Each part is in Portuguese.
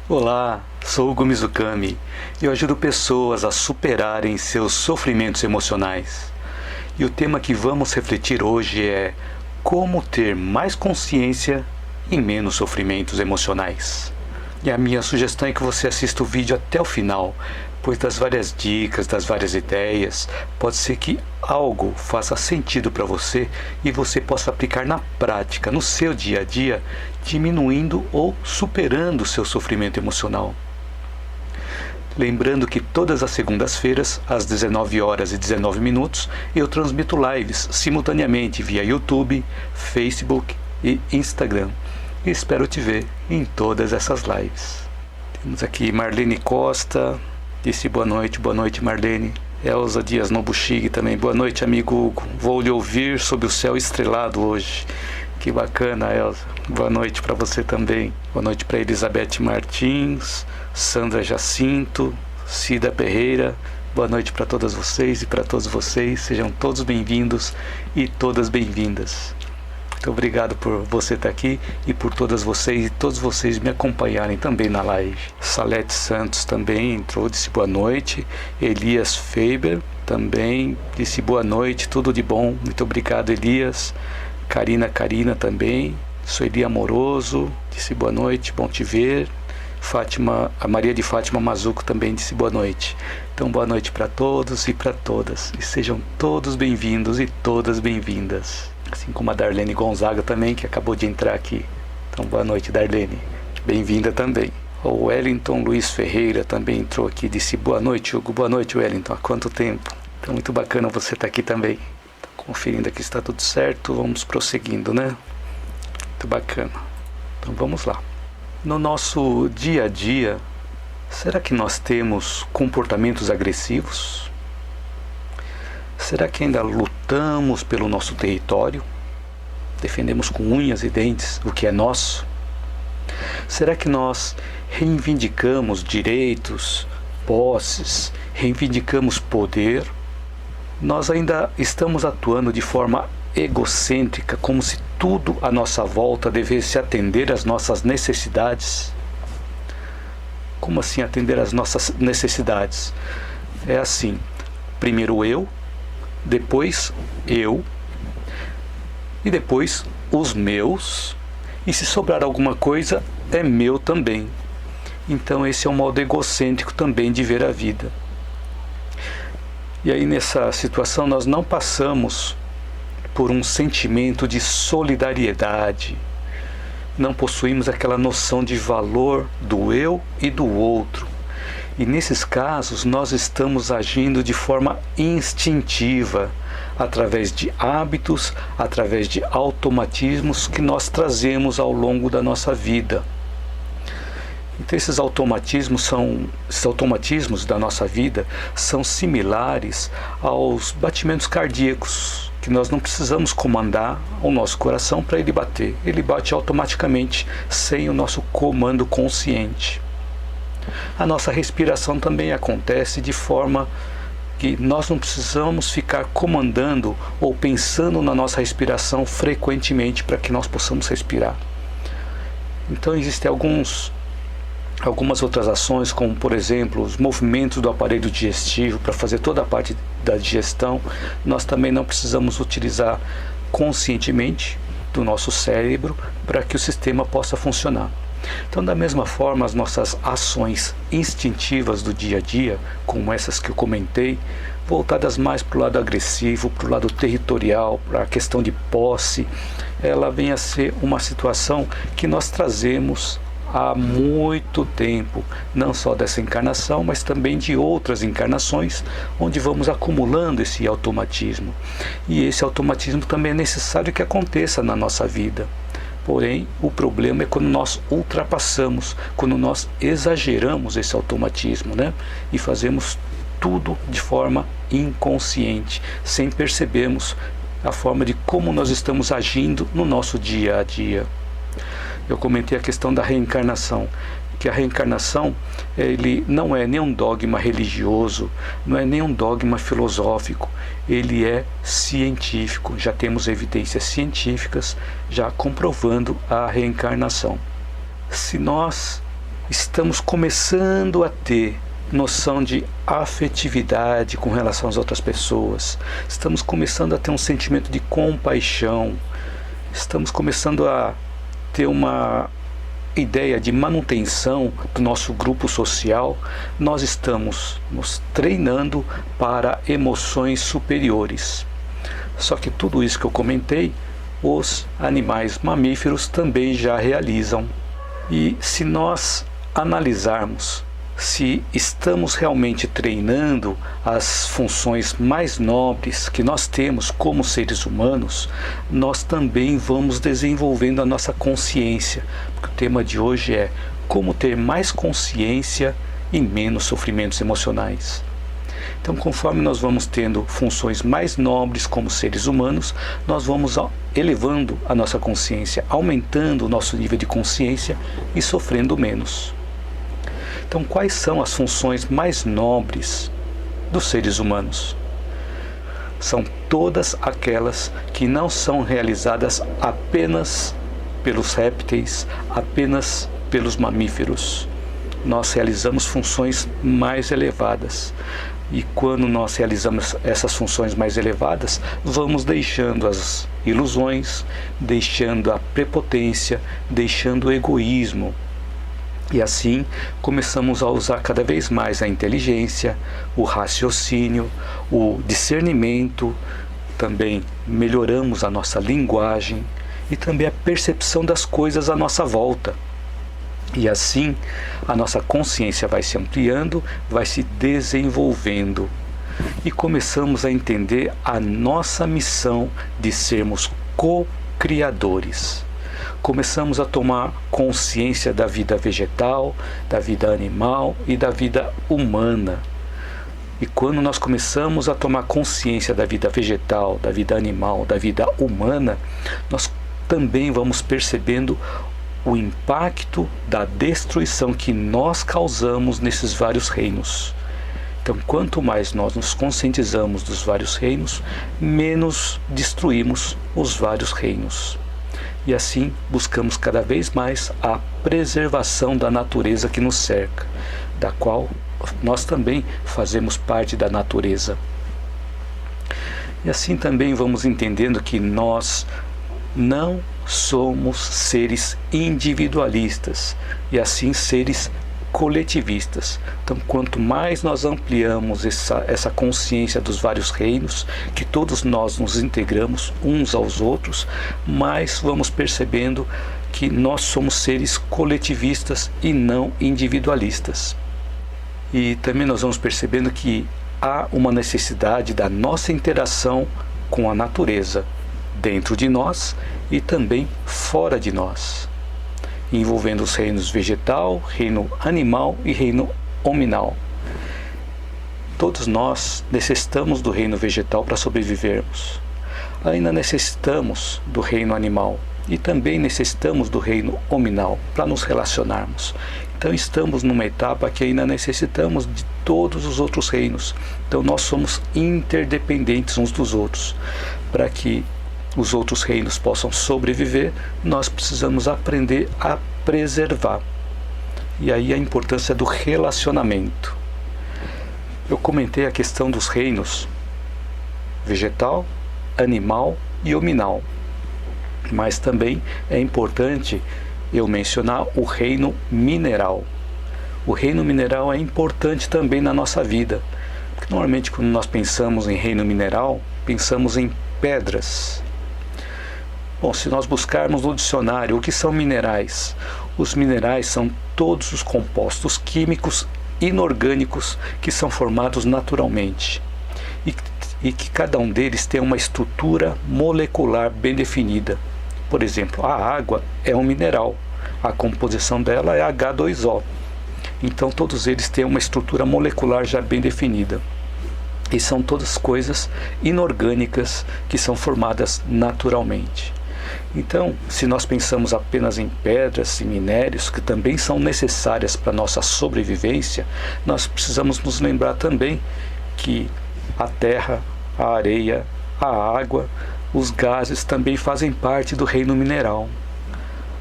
Olá, sou Hugo Mizukami e eu ajudo pessoas a superarem seus sofrimentos emocionais. E o tema que vamos refletir hoje é como ter mais consciência e menos sofrimentos emocionais. E a minha sugestão é que você assista o vídeo até o final, pois das várias dicas, das várias ideias, pode ser que algo faça sentido para você e você possa aplicar na prática, no seu dia a dia, diminuindo ou superando o seu sofrimento emocional. Lembrando que todas as segundas-feiras, às 19h19, eu transmito lives simultaneamente via YouTube, Facebook e Instagram. E espero te ver em todas essas lives. Temos aqui Marlene Costa, disse boa noite Marlene. Elza Dias Nobuchig também, boa noite amigo Hugo, vou lhe ouvir sob o céu estrelado hoje. Que bacana, Elza, boa noite para você também. Boa noite para Elizabeth Martins, Sandra Jacinto, Cida Pereira. Boa noite para todas vocês e para todos vocês, sejam todos bem-vindos e todas bem-vindas. Muito obrigado por você estar aqui e por todas vocês e todos vocês me acompanharem também na live. Salete Santos também entrou, disse boa noite. Elias Faber também disse boa noite, tudo de bom. Muito obrigado, Elias. Karina também. Sueli Amoroso disse boa noite, bom te ver. A Maria de Fátima Mazuco também disse boa noite. Então boa noite para todos e para todas. E sejam todos bem-vindos e todas bem-vindas. Assim como a Darlene Gonzaga também, que acabou de entrar aqui. Então boa noite, Darlene. Bem-vinda também. O Wellington Luiz Ferreira também entrou aqui, disse boa noite, Hugo. Boa noite, Wellington. Há quanto tempo? Então muito bacana você estar aqui também. Conferindo aqui se está tudo certo, vamos prosseguindo, né? Muito bacana. Então vamos lá. No nosso dia a dia, será que nós temos comportamentos agressivos? Será que ainda lutamos pelo nosso território? Defendemos com unhas e dentes o que é nosso? Será que nós reivindicamos direitos, posses, reivindicamos poder? Nós ainda estamos atuando de forma egocêntrica, como se tudo à nossa volta devesse atender às nossas necessidades? Como assim atender às nossas necessidades? É assim, primeiro eu, depois eu, e depois os meus, e se sobrar alguma coisa, é meu também. Então esse é um modo egocêntrico também de ver a vida. E aí nessa situação nós não passamos por um sentimento de solidariedade, não possuímos aquela noção de valor do eu e do outro. E nesses casos nós estamos agindo de forma instintiva, através de hábitos, através de automatismos que nós trazemos ao longo da nossa vida. Então esses automatismos da nossa vida são similares aos batimentos cardíacos, que nós não precisamos comandar o nosso coração para ele bater. Ele bate automaticamente, sem o nosso comando consciente. A nossa respiração também acontece de forma que nós não precisamos ficar comandando ou pensando na nossa respiração frequentemente para que nós possamos respirar. Então existem algumas outras ações, como por exemplo os movimentos do aparelho digestivo para fazer toda a parte da digestão. Nós também não precisamos utilizar conscientemente do nosso cérebro para que o sistema possa funcionar. Então, da mesma forma, as nossas ações instintivas do dia a dia, como essas que eu comentei, voltadas mais para o lado agressivo, para o lado territorial, para a questão de posse, ela vem a ser uma situação que nós trazemos há muito tempo, não só dessa encarnação, mas também de outras encarnações, onde vamos acumulando esse automatismo. E esse automatismo também é necessário que aconteça na nossa vida. Porém, o problema é quando nós ultrapassamos, quando nós exageramos esse automatismo, né? E fazemos tudo de forma inconsciente, sem percebermos a forma de como nós estamos agindo no nosso dia a dia. Eu comentei a questão da reencarnação, que a reencarnação ele não é nem um dogma religioso, não é nem um dogma filosófico, ele é científico. Já temos evidências científicas já comprovando a reencarnação. Se nós estamos começando a ter noção de afetividade com relação às outras pessoas, estamos começando a ter um sentimento de compaixão, estamos começando a ter uma ideia de manutenção do nosso grupo social, nós estamos nos treinando para emoções superiores. Só que tudo isso que eu comentei, os animais mamíferos também já realizam. E se nós analisarmos se estamos realmente treinando as funções mais nobres que nós temos como seres humanos, nós também vamos desenvolvendo a nossa consciência. Porque o tema de hoje é como ter mais consciência e menos sofrimentos emocionais. Então, conforme nós vamos tendo funções mais nobres como seres humanos, nós vamos elevando a nossa consciência, aumentando o nosso nível de consciência e sofrendo menos. Então, quais são as funções mais nobres dos seres humanos? São todas aquelas que não são realizadas apenas pelos répteis, apenas pelos mamíferos. Nós realizamos funções mais elevadas. E quando nós realizamos essas funções mais elevadas, vamos deixando as ilusões, deixando a prepotência, deixando o egoísmo. E assim começamos a usar cada vez mais a inteligência, o raciocínio, o discernimento, também melhoramos a nossa linguagem e também a percepção das coisas à nossa volta. E assim a nossa consciência vai se ampliando, vai se desenvolvendo e começamos a entender a nossa missão de sermos co-criadores. Começamos a tomar consciência da vida vegetal, da vida animal e da vida humana. E quando nós começamos a tomar consciência da vida vegetal, da vida animal, da vida humana, nós também vamos percebendo o impacto da destruição que nós causamos nesses vários reinos. Então, quanto mais nós nos conscientizamos dos vários reinos, menos destruímos os vários reinos. E assim buscamos cada vez mais a preservação da natureza que nos cerca, da qual nós também fazemos parte da natureza. E assim também vamos entendendo que nós não somos seres individualistas, e assim seres coletivistas. Então, quanto mais nós ampliamos essa consciência dos vários reinos, que todos nós nos integramos uns aos outros, mais vamos percebendo que nós somos seres coletivistas e não individualistas. E também nós vamos percebendo que há uma necessidade da nossa interação com a natureza, dentro de nós e também fora de nós, envolvendo os reinos vegetal, reino animal e reino hominal. Todos nós necessitamos do reino vegetal para sobrevivermos. Ainda necessitamos do reino animal e também necessitamos do reino hominal para nos relacionarmos. Então estamos numa etapa que ainda necessitamos de todos os outros reinos. Então nós somos interdependentes uns dos outros. Para que os outros reinos possam sobreviver, nós precisamos aprender a preservar. E aí a importância do relacionamento. Eu comentei a questão dos reinos vegetal, animal e hominal. Mas também é importante eu mencionar o reino mineral. O reino mineral é importante também na nossa vida. Porque normalmente quando nós pensamos em reino mineral, pensamos em pedras. Bom, se nós buscarmos no dicionário o que são minerais, os minerais são todos os compostos químicos inorgânicos que são formados naturalmente e que cada um deles tem uma estrutura molecular bem definida. Por exemplo, a água é um mineral, a composição dela é H2O. Então todos eles têm uma estrutura molecular já bem definida. E são todas coisas inorgânicas que são formadas naturalmente. Então, se nós pensamos apenas em pedras e minérios, que também são necessárias para a nossa sobrevivência, nós precisamos nos lembrar também que a terra, a areia, a água, os gases também fazem parte do reino mineral.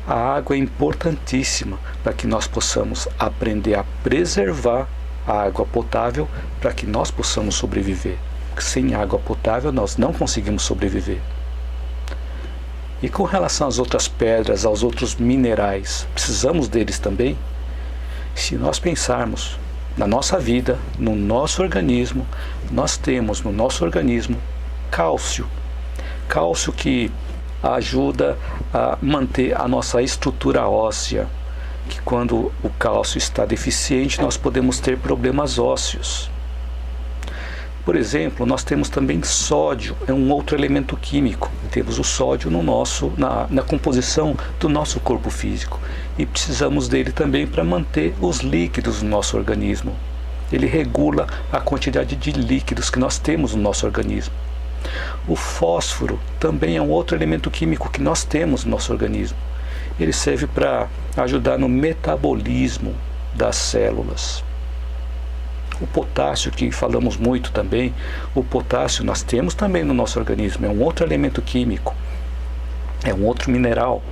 A água é importantíssima para que nós possamos aprender a preservar a água potável para que nós possamos sobreviver. Porque sem água potável nós não conseguimos sobreviver. E com relação às outras pedras, aos outros minerais, precisamos deles também? Se nós pensarmos na nossa vida, no nosso organismo, nós temos no nosso organismo cálcio. Cálcio que ajuda a manter a nossa estrutura óssea, que quando o cálcio está deficiente nós podemos ter problemas ósseos. Por exemplo, nós temos também sódio, é um outro elemento químico. Temos o sódio na composição do nosso corpo físico e precisamos dele também para manter os líquidos no nosso organismo. Ele regula a quantidade de líquidos que nós temos no nosso organismo. O fósforo também é um outro elemento químico que nós temos no nosso organismo. Ele serve para ajudar no metabolismo das células. O potássio, que falamos muito também, o potássio nós temos também no nosso organismo, é um outro elemento químico, é um outro mineral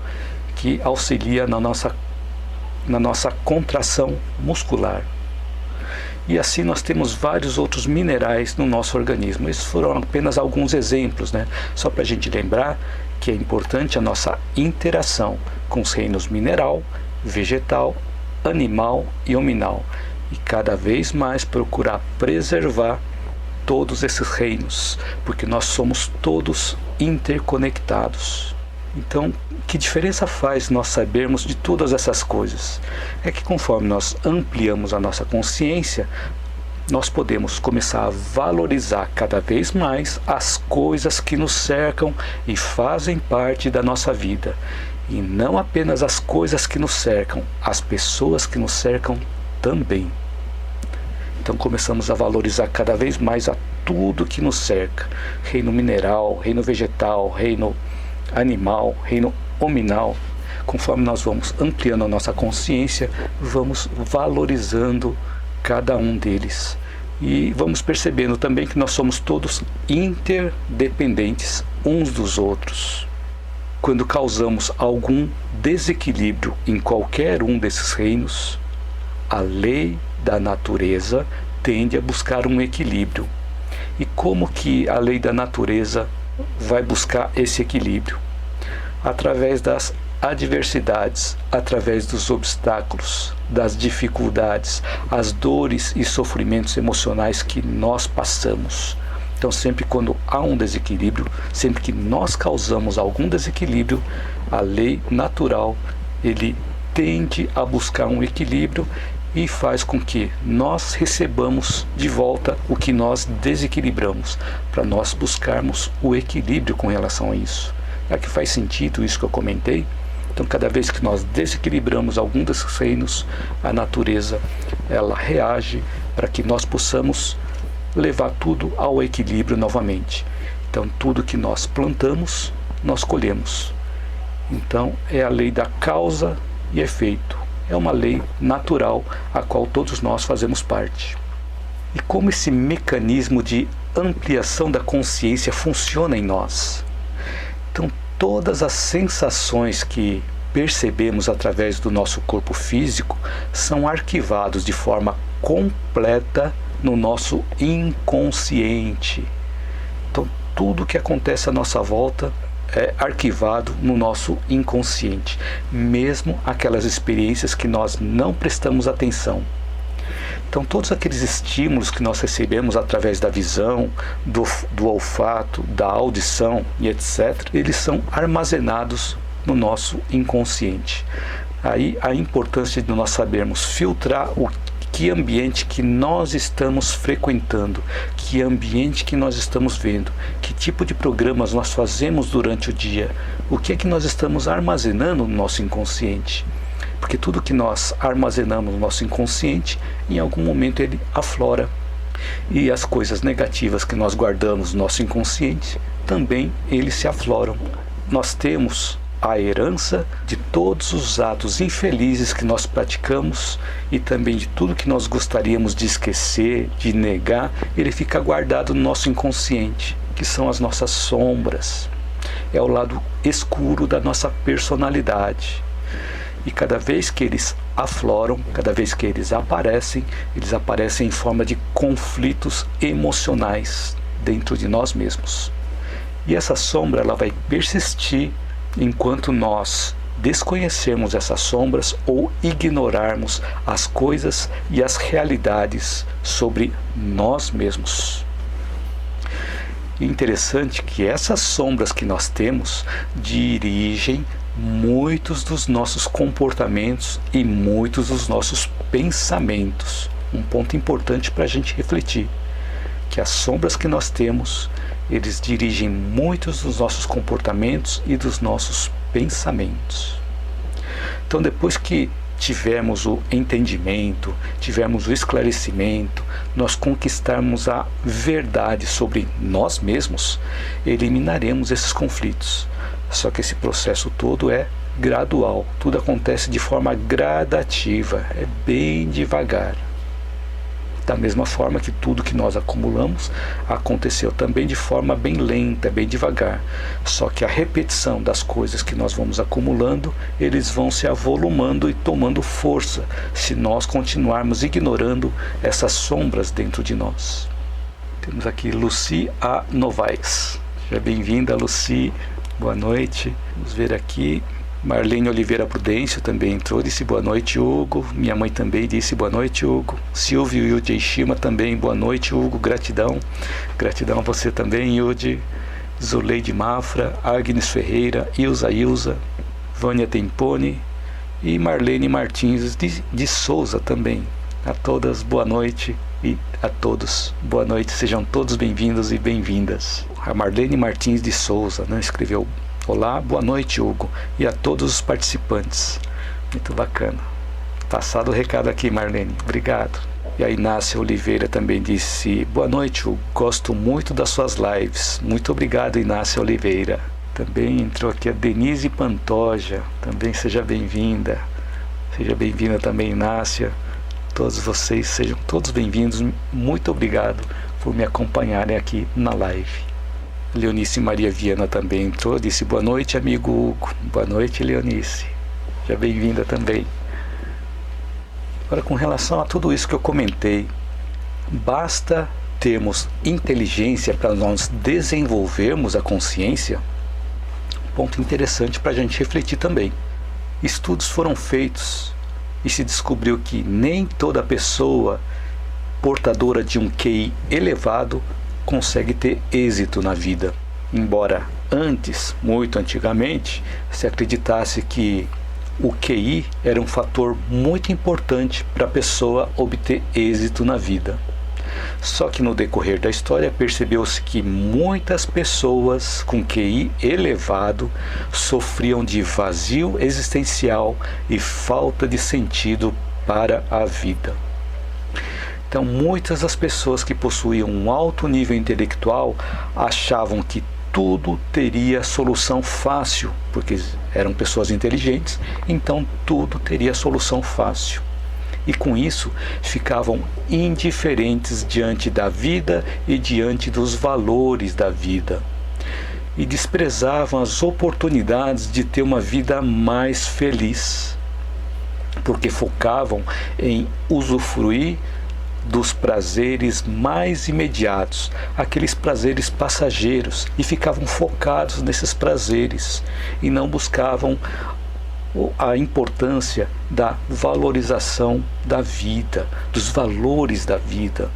que auxilia na nossa contração muscular. E assim nós temos vários outros minerais no nosso organismo. Esses foram apenas alguns exemplos, né? Só para a gente lembrar que é importante a nossa interação com os reinos mineral, vegetal, animal e hominal. E cada vez mais procurar preservar todos esses reinos, porque nós somos todos interconectados. Então, que diferença faz nós sabermos de todas essas coisas? É que conforme nós ampliamos a nossa consciência, nós podemos começar a valorizar cada vez mais as coisas que nos cercam e fazem parte da nossa vida. E não apenas as coisas que nos cercam, as pessoas que nos cercam também. Então começamos a valorizar cada vez mais a tudo que nos cerca. Reino mineral, reino vegetal, reino animal, reino hominal. Conforme nós vamos ampliando a nossa consciência, vamos valorizando cada um deles. E vamos percebendo também que nós somos todos interdependentes uns dos outros. Quando causamos algum desequilíbrio em qualquer um desses reinos, a lei da natureza tende a buscar um equilíbrio. E como que a lei da natureza vai buscar esse equilíbrio? Através das adversidades, através dos obstáculos, das dificuldades, as dores e sofrimentos emocionais que nós passamos. Então sempre quando há um desequilíbrio, sempre que nós causamos algum desequilíbrio, a lei natural, ele tende a buscar um equilíbrio e faz com que nós recebamos de volta o que nós desequilibramos, para nós buscarmos o equilíbrio com relação a isso. É que faz sentido isso que eu comentei? Então cada vez que nós desequilibramos algum desses reinos, a natureza ela reage para que nós possamos levar tudo ao equilíbrio novamente. Então tudo que nós plantamos, nós colhemos. Então é a lei da causa e efeito. É uma lei natural a qual todos nós fazemos parte. E como esse mecanismo de ampliação da consciência funciona em nós? Então todas as sensações que percebemos através do nosso corpo físico são arquivados de forma completa no nosso inconsciente. Então tudo que acontece à nossa volta é arquivado no nosso inconsciente, mesmo aquelas experiências que nós não prestamos atenção. Então todos aqueles estímulos que nós recebemos através da visão, do olfato, da audição e etc., eles são armazenados no nosso inconsciente. Aí a importância de nós sabermos filtrar que ambiente que nós estamos frequentando, que ambiente que nós estamos vendo, que tipo de programas nós fazemos durante o dia, o que é que nós estamos armazenando no nosso inconsciente. Porque tudo que nós armazenamos no nosso inconsciente, em algum momento ele aflora. E as coisas negativas que nós guardamos no nosso inconsciente, também eles se afloram. Nós temos a herança de todos os atos infelizes que nós praticamos e também de tudo que nós gostaríamos de esquecer, de negar, ele fica guardado no nosso inconsciente, que são as nossas sombras. É o lado escuro da nossa personalidade. E cada vez que eles afloram, cada vez que eles aparecem em forma de conflitos emocionais dentro de nós mesmos. E essa sombra ela vai persistir enquanto nós desconhecermos essas sombras ou ignorarmos as coisas e as realidades sobre nós mesmos. E interessante que essas sombras que nós temos dirigem muitos dos nossos comportamentos e muitos dos nossos pensamentos. Um ponto importante para a gente refletir, que as sombras que nós temos, eles dirigem muitos dos nossos comportamentos e dos nossos pensamentos. Então, depois que tivermos o entendimento, tivermos o esclarecimento, nós conquistarmos a verdade sobre nós mesmos, eliminaremos esses conflitos. Só que esse processo todo é gradual, tudo acontece de forma gradativa, é bem devagar. Da mesma forma que tudo que nós acumulamos aconteceu também de forma bem lenta, bem devagar. Só que a repetição das coisas que nós vamos acumulando, eles vão se avolumando e tomando força, se nós continuarmos ignorando essas sombras dentro de nós. Temos aqui Lucy A. Novaes. Seja bem-vinda, Lucy. Boa noite. Vamos ver aqui. Marlene Oliveira Prudêncio também entrou, disse boa noite, Hugo. Minha mãe também disse boa noite, Hugo. Silvio Yuji Shima também, boa noite, Hugo. Gratidão. Gratidão a você também, Yuji. Zuleide Mafra, Agnes Ferreira, Ilza, Vânia Tempone e Marlene Martins de Souza também. A todas, boa noite, e a todos, boa noite. Sejam todos bem-vindos e bem-vindas. A Marlene Martins de Souza, né, escreveu: olá, boa noite, Hugo, e a todos os participantes. Muito bacana. Passado o recado aqui, Marlene. Obrigado. E a Inácia Oliveira também disse: boa noite, Hugo. Gosto muito das suas lives. Muito obrigado, Inácia Oliveira. Também entrou aqui a Denise Pantoja. Também seja bem-vinda. Seja bem-vinda também, Inácia. Todos vocês sejam todos bem-vindos. Muito obrigado por me acompanharem aqui na live. Leonice Maria Viana também entrou, disse boa noite, amigo Hugo. Boa noite, Leonice. Seja bem-vinda também. Agora, com relação a tudo isso que eu comentei, basta termos inteligência para nós desenvolvermos a consciência? Um ponto interessante para a gente refletir também. Estudos foram feitos e se descobriu que nem toda pessoa portadora de um QI elevado consegue ter êxito na vida. Embora antes, muito antigamente, se acreditasse que o QI era um fator muito importante para a pessoa obter êxito na vida. Só que no decorrer da história percebeu-se que muitas pessoas com QI elevado sofriam de vazio existencial e falta de sentido para a vida. Então, muitas das pessoas que possuíam um alto nível intelectual achavam que tudo teria solução fácil, porque eram pessoas inteligentes, então tudo teria solução fácil. E com isso ficavam indiferentes diante da vida e diante dos valores da vida. E desprezavam as oportunidades de ter uma vida mais feliz, porque focavam em usufruir dos prazeres mais imediatos, aqueles prazeres passageiros, e ficavam focados nesses prazeres e não buscavam a importância da valorização da vida, dos valores da vida.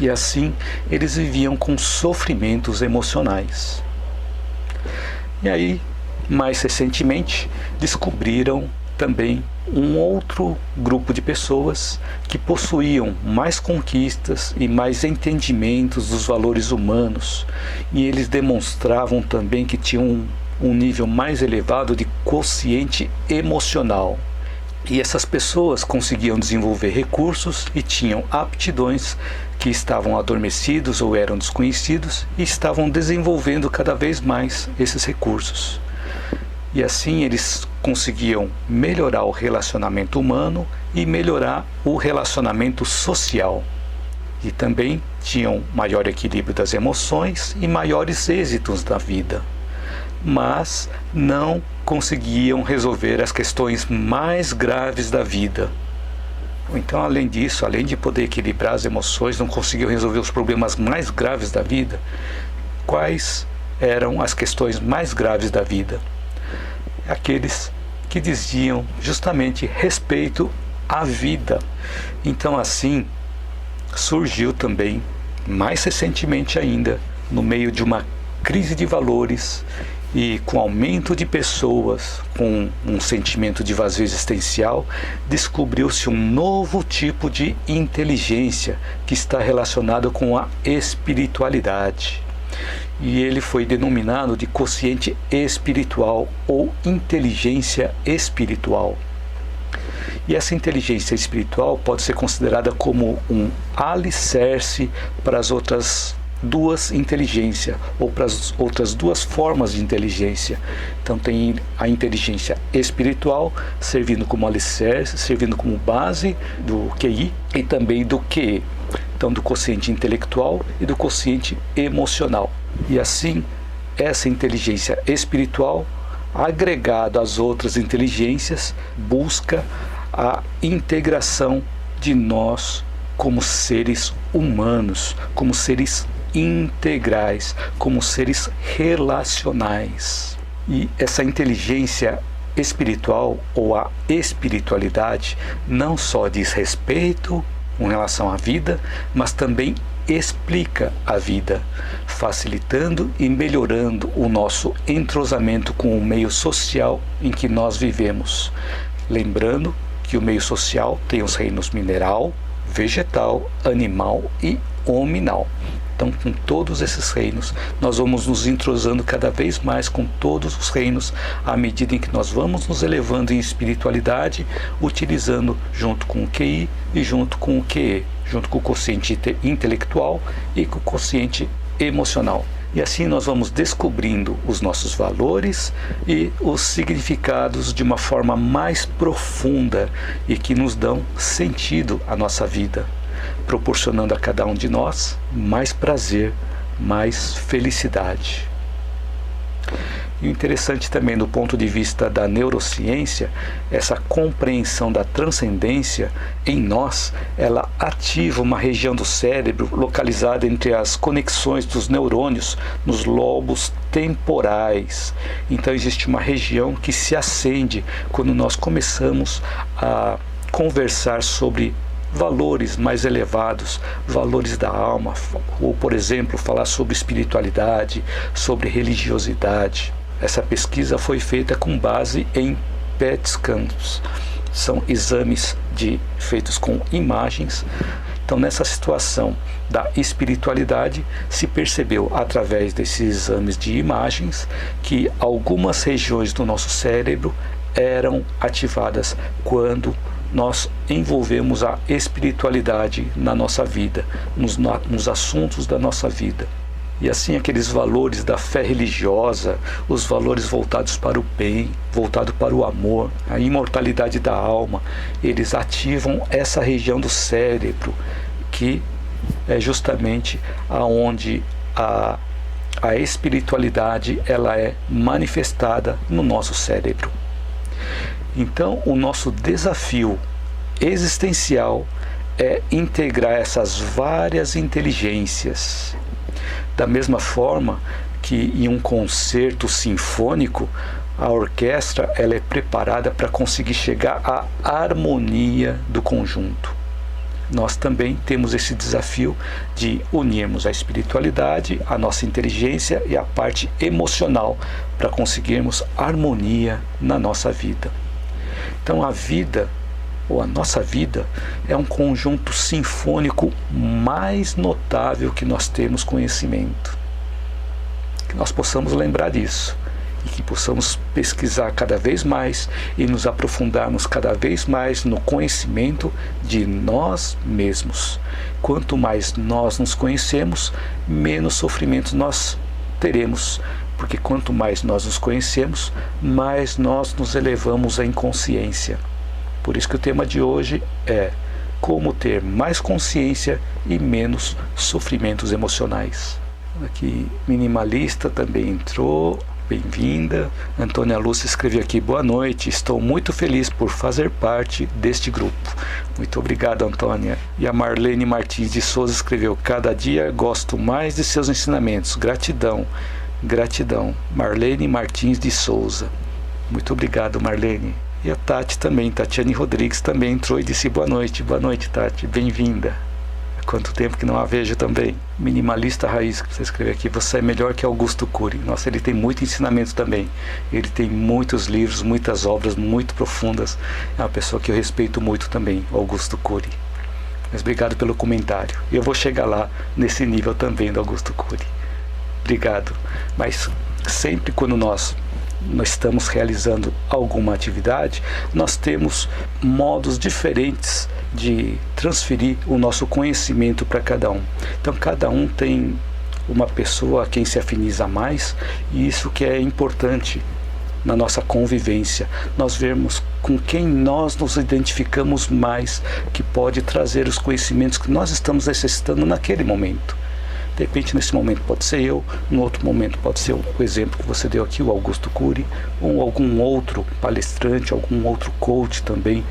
E assim eles viviam com sofrimentos emocionais. E aí, mais recentemente, descobriram também um outro grupo de pessoas que possuíam mais conquistas e mais entendimentos dos valores humanos, e eles demonstravam também que tinham um nível mais elevado de quociente emocional. E essas pessoas conseguiam desenvolver recursos e tinham aptidões que estavam adormecidos ou eram desconhecidos, e estavam desenvolvendo cada vez mais esses recursos. E assim eles conseguiam melhorar o relacionamento humano e melhorar o relacionamento social. E também tinham maior equilíbrio das emoções e maiores êxitos da vida. mas não conseguiam resolver as questões mais graves da vida. Então, além disso, além de poder equilibrar as emoções, não conseguiam resolver os problemas mais graves da vida. Quais eram as questões mais graves da vida? Aqueles que diziam justamente respeito à vida. Então, assim, surgiu também, mais recentemente ainda, no meio de uma crise de valores e com aumento de pessoas com um sentimento de vazio existencial, descobriu-se um novo tipo de inteligência que está relacionado com a espiritualidade. E ele foi denominado de quociente espiritual ou inteligência espiritual. E essa inteligência espiritual pode ser considerada como um alicerce para as outras duas inteligências, ou para as outras duas formas de inteligência. Então tem a inteligência espiritual servindo como alicerce, servindo como base do QI e também do QE. Então do quociente intelectual e do quociente emocional. E assim, essa inteligência espiritual, agregado às outras inteligências, busca a integração de nós como seres humanos, como seres integrais, como seres relacionais. E essa inteligência espiritual ou a espiritualidade não só diz respeito com relação à vida, mas também explica a vida, facilitando e melhorando o nosso entrosamento com o meio social em que nós vivemos. Lembrando que o meio social tem os reinos mineral, vegetal, animal e hominal. Então, com todos esses reinos, nós vamos nos entrosando cada vez mais com todos os reinos, à medida em que nós vamos nos elevando em espiritualidade, utilizando junto com o QI e junto com o QE, junto com o quociente intelectual e com o quociente emocional. E assim nós vamos descobrindo os nossos valores e os significados de uma forma mais profunda e que nos dão sentido à nossa vida, proporcionando a cada um de nós mais prazer, mais felicidade. E o interessante também do ponto de vista da neurociência, essa compreensão da transcendência em nós, ela ativa uma região do cérebro localizada entre as conexões dos neurônios nos lobos temporais. Então existe uma região que se acende quando nós começamos a conversar sobre valores mais elevados, valores da alma, ou, por exemplo, falar sobre espiritualidade, sobre religiosidade. Essa pesquisa foi feita com base em PET scans, são exames feitos com imagens. Então, nessa situação da espiritualidade, se percebeu, através desses exames de imagens, que algumas regiões do nosso cérebro eram ativadas quando nós envolvemos a espiritualidade na nossa vida, nos assuntos da nossa vida. E assim aqueles valores da fé religiosa, os valores voltados para o bem, voltado para o amor, a imortalidade da alma, eles ativam essa região do cérebro que é justamente aonde a espiritualidade ela é manifestada no nosso cérebro. Então, o nosso desafio existencial é integrar essas várias inteligências. Da mesma forma que em um concerto sinfônico, a orquestra ela é preparada para conseguir chegar à harmonia do conjunto. Nós também temos esse desafio de unirmos a espiritualidade, a nossa inteligência e a parte emocional para conseguirmos harmonia na nossa vida. Então a vida, ou a nossa vida, é um conjunto sinfônico mais notável que nós temos conhecimento. Que nós possamos lembrar disso e que possamos pesquisar cada vez mais e nos aprofundarmos cada vez mais no conhecimento de nós mesmos. Quanto mais nós nos conhecemos, menos sofrimentos nós teremos. Porque quanto mais nós nos conhecemos, mais nós nos elevamos em consciência. Por isso que o tema de hoje é como ter mais consciência e menos sofrimentos emocionais. Aqui, minimalista também entrou. bem-vinda. Antônia Lúcia escreveu aqui: boa noite, estou muito feliz por fazer parte deste grupo. Muito obrigado, Antônia. E a Marlene Martins de Souza escreveu: cada dia gosto mais de seus ensinamentos. Gratidão, gratidão. Marlene Martins de Souza. Muito obrigado, Marlene. E a Tati também, Tatiane Rodrigues também entrou e disse boa noite. Boa noite, Tati, bem-vinda. Quanto tempo que não a vejo também. Minimalista Raiz, que você escreveu aqui: você é melhor que Augusto Cury. Nossa, ele tem muito ensinamento também. Ele tem muitos livros, muitas obras muito profundas. É uma pessoa que eu respeito muito também, Augusto Cury. Mas obrigado pelo comentário. Eu vou chegar lá nesse nível também do Augusto Cury. Obrigado. Mas sempre quando nós estamos realizando alguma atividade, nós temos modos diferentes de transferir o nosso conhecimento para cada um. Então cada um tem uma pessoa a quem se afiniza mais, e isso que é importante na nossa convivência, nós vermos com quem nós nos identificamos mais, que pode trazer os conhecimentos que nós estamos necessitando naquele momento. De repente, nesse momento pode ser eu, no outro momento pode ser o exemplo que você deu aqui, o Augusto Cury, ou algum outro palestrante, algum outro coach também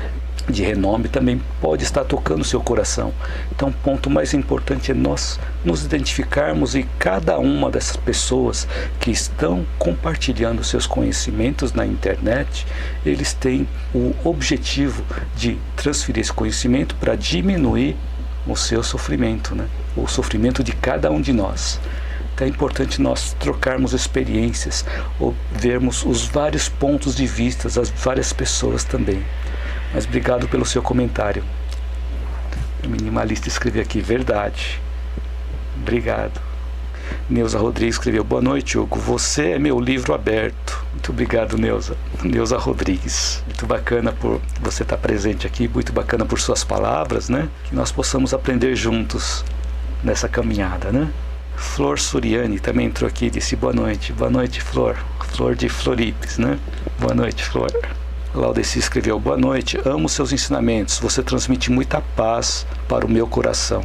de renome, também pode estar tocando o seu coração. Então o ponto mais importante é nós nos identificarmos, e cada uma dessas pessoas que estão compartilhando seus conhecimentos na internet, eles têm o objetivo de transferir esse conhecimento para diminuir o seu sofrimento, né? O sofrimento de cada um de nós. Então é importante nós trocarmos experiências, ou vermos os vários pontos de vista das várias pessoas também. Mas obrigado pelo seu comentário. O Minimalista escreveu aqui: verdade. Obrigado. Neuza Rodrigues escreveu: boa noite, Hugo, você é meu livro aberto. Muito obrigado, Neuza. Neuza Rodrigues, muito bacana por você estar presente aqui, muito bacana por suas palavras, né? Que nós possamos aprender juntos nessa caminhada, né? Flor Suriani também entrou aqui e disse boa noite. Boa noite, Flor. Flor de Floripes, né? Boa noite, Flor. Laudeci escreveu: boa noite, amo seus ensinamentos, você transmite muita paz para o meu coração.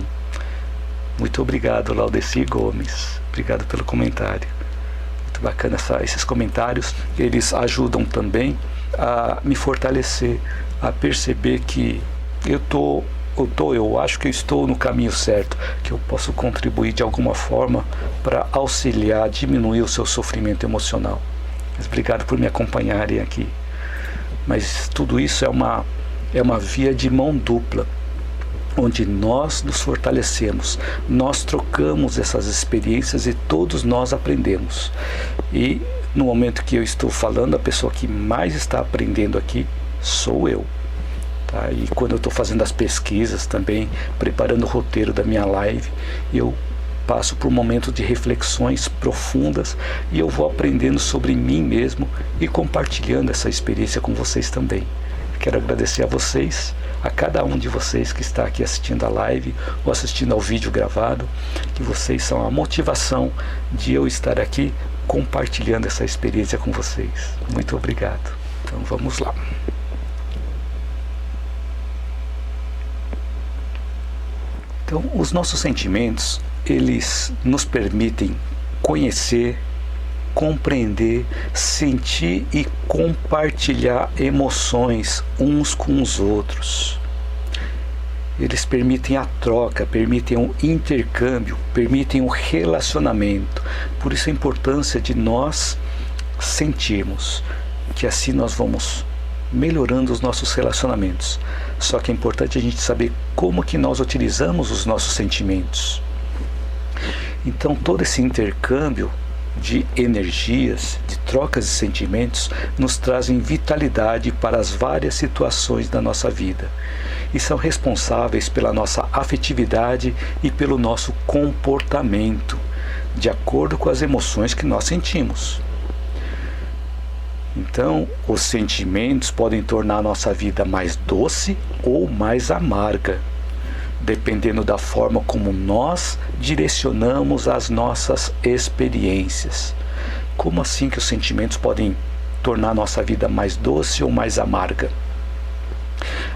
Muito obrigado, Laudeci Gomes. Obrigado pelo comentário. Muito bacana esses comentários. Eles ajudam também a me fortalecer, a perceber que eu acho que eu estou no caminho certo, que eu posso contribuir de alguma forma para auxiliar, diminuir o seu sofrimento emocional. Mas obrigado por me acompanharem aqui. Mas tudo isso é uma via de mão dupla, onde nós nos fortalecemos, nós trocamos essas experiências e todos nós aprendemos. E no momento que eu estou falando, a pessoa que mais está aprendendo aqui sou eu. Tá? E quando eu estou fazendo as pesquisas também, preparando o roteiro da minha live, eu passo por um momento de reflexões profundas e eu vou aprendendo sobre mim mesmo e compartilhando essa experiência com vocês também. Quero agradecer a vocês, a cada um de vocês que está aqui assistindo a live ou assistindo ao vídeo gravado, que vocês são a motivação de eu estar aqui compartilhando essa experiência com vocês. Muito obrigado. Então vamos lá. Então, os nossos sentimentos, eles nos permitem conhecer, compreender, sentir e compartilhar emoções uns com os outros. Eles permitem a troca, permitem o intercâmbio, permitem o relacionamento. Por isso a importância de nós sentirmos, que assim nós vamos melhorando os nossos relacionamentos. Só que é importante a gente saber como que nós utilizamos os nossos sentimentos. Então todo esse intercâmbio de energias, de trocas de sentimentos, nos trazem vitalidade para as várias situações da nossa vida e são responsáveis pela nossa afetividade e pelo nosso comportamento, de acordo com as emoções que nós sentimos. Então, os sentimentos podem tornar a nossa vida mais doce ou mais amarga, dependendo da forma como nós direcionamos as nossas experiências. Como assim que os sentimentos podem tornar a nossa vida mais doce ou mais amarga?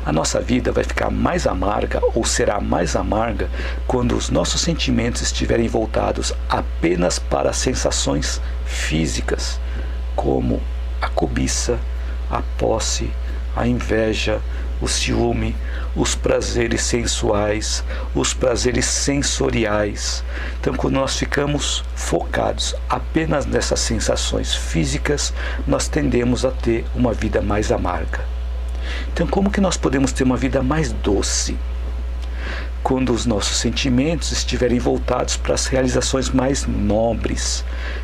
A nossa vida vai ficar mais amarga ou será mais amarga quando os nossos sentimentos estiverem voltados apenas para as sensações físicas, como a cobiça, a posse, a inveja, o ciúme, os prazeres sensuais, os prazeres sensoriais. Então, quando nós ficamos focados apenas nessas sensações físicas, nós tendemos a ter uma vida mais amarga. Então, como que nós podemos ter uma vida mais doce? Quando os nossos sentimentos estiverem voltados para as realizações mais nobres.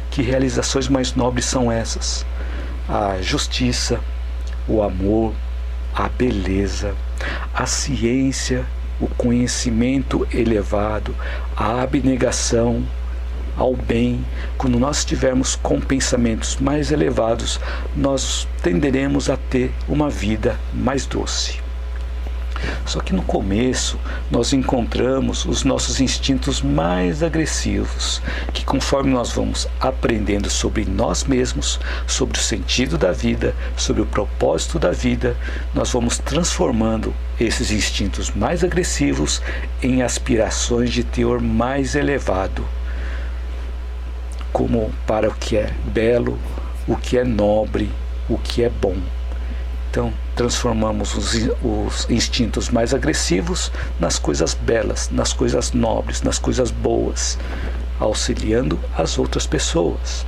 Que realizações mais nobres são essas? A justiça, o amor, a beleza, a ciência, o conhecimento elevado, a abnegação ao bem. Quando nós estivermos com pensamentos mais elevados, nós tenderemos a ter uma vida mais doce. Só que no começo nós encontramos os nossos instintos mais agressivos, que conforme nós vamos aprendendo sobre nós mesmos, sobre o sentido da vida, sobre o propósito da vida, nós vamos transformando esses instintos mais agressivos em aspirações de teor mais elevado, como para o que é belo, o que é nobre, o que é bom. Então, transformamos os instintos mais agressivos nas coisas belas, nas coisas nobres, nas coisas boas, auxiliando as outras pessoas.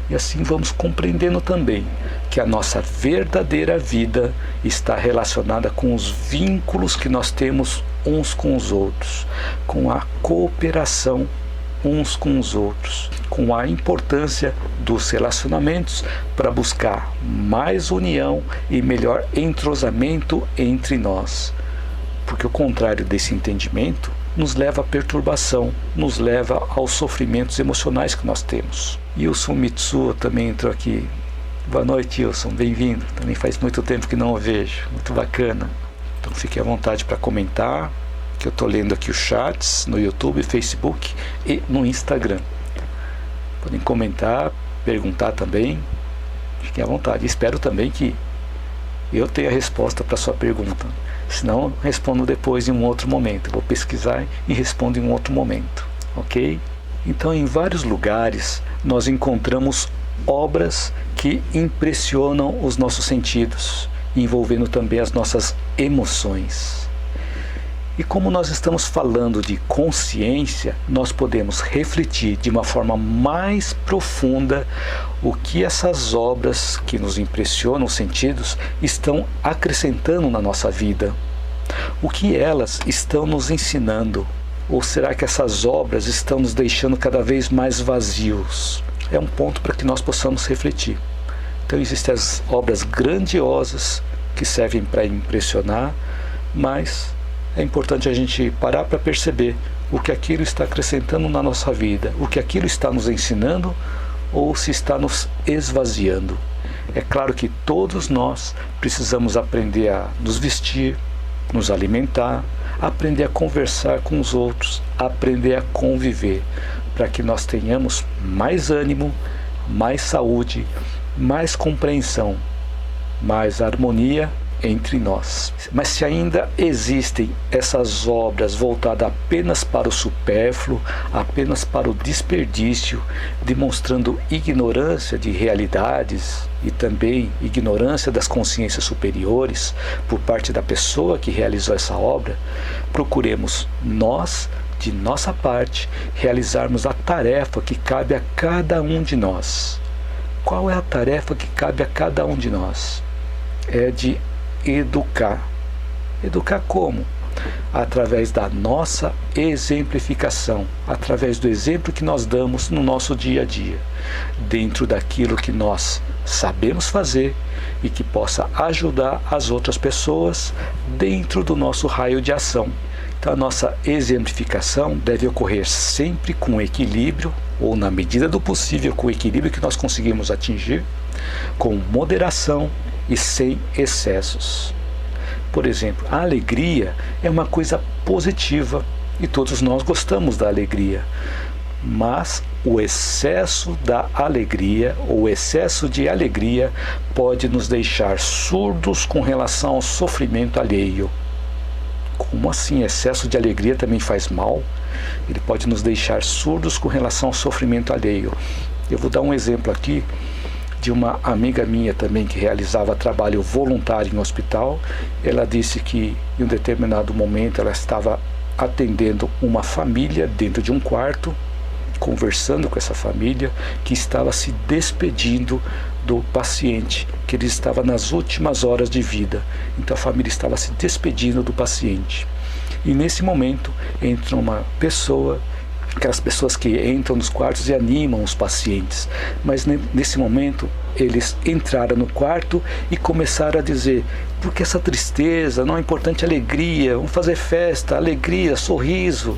E assim vamos compreendendo também que a nossa verdadeira vida está relacionada com os vínculos que nós temos uns com os outros, com a cooperação uns com os outros, com a importância dos relacionamentos para buscar mais união e melhor entrosamento entre nós. Porque o contrário desse entendimento nos leva à perturbação, nos leva aos sofrimentos emocionais que nós temos. Wilson Mitsuo também entrou aqui. Boa noite, Wilson, bem-vindo. Também faz muito tempo que não o vejo, muito bacana. Então fique à vontade para comentar, que eu estou lendo aqui os chats no YouTube, Facebook e no Instagram. Podem comentar, perguntar também, fiquem à vontade. Espero também que eu tenha a resposta para a sua pergunta. Senão, respondo depois em um outro momento. Vou pesquisar e respondo em um outro momento, ok? Então, em vários lugares, nós encontramos obras que impressionam os nossos sentidos, envolvendo também as nossas emoções. E como nós estamos falando de consciência, nós podemos refletir de uma forma mais profunda o que essas obras que nos impressionam os sentidos estão acrescentando na nossa vida. O que elas estão nos ensinando? Ou será que essas obras estão nos deixando cada vez mais vazios? É um ponto para que nós possamos refletir. Então existem as obras grandiosas que servem para impressionar, mas é importante a gente parar para perceber o que aquilo está acrescentando na nossa vida, o que aquilo está nos ensinando ou se está nos esvaziando. É claro que todos nós precisamos aprender a nos vestir, nos alimentar, aprender a conversar com os outros, aprender a conviver, para que nós tenhamos mais ânimo, mais saúde, mais compreensão, mais harmonia entre nós. Mas se ainda existem essas obras voltadas apenas para o supérfluo, apenas para o desperdício, demonstrando ignorância de realidades e também ignorância das consciências superiores por parte da pessoa que realizou essa obra, procuremos nós, de nossa parte, realizarmos a tarefa que cabe a cada um de nós. Qual é a tarefa que cabe a cada um de nós? É de educar. Educar como? Através da nossa exemplificação, através do exemplo que nós damos no nosso dia a dia, dentro daquilo que nós sabemos fazer e que possa ajudar as outras pessoas dentro do nosso raio de ação. Então a nossa exemplificação deve ocorrer sempre com equilíbrio, ou na medida do possível com o equilíbrio que nós conseguimos atingir, com moderação e sem excessos. Por exemplo, a alegria é uma coisa positiva e todos nós gostamos da alegria, mas o excesso da alegria ou o excesso de alegria pode nos deixar surdos com relação ao sofrimento alheio. Como assim? Excesso de alegria também faz mal? Ele pode nos deixar surdos com relação ao sofrimento alheio. Eu vou dar um exemplo aqui de uma amiga minha também que realizava trabalho voluntário em hospital. Ela disse que em um determinado momento ela estava atendendo uma família dentro de um quarto, conversando com essa família que estava se despedindo do paciente, que ele estava nas últimas horas de vida. Então a família estava se despedindo do paciente. E nesse momento entra uma pessoa, aquelas pessoas que entram nos quartos e animam os pacientes. Mas nesse momento eles entraram no quarto e começaram a dizer: por que essa tristeza? Não é importante a alegria, vamos fazer festa, alegria, sorriso.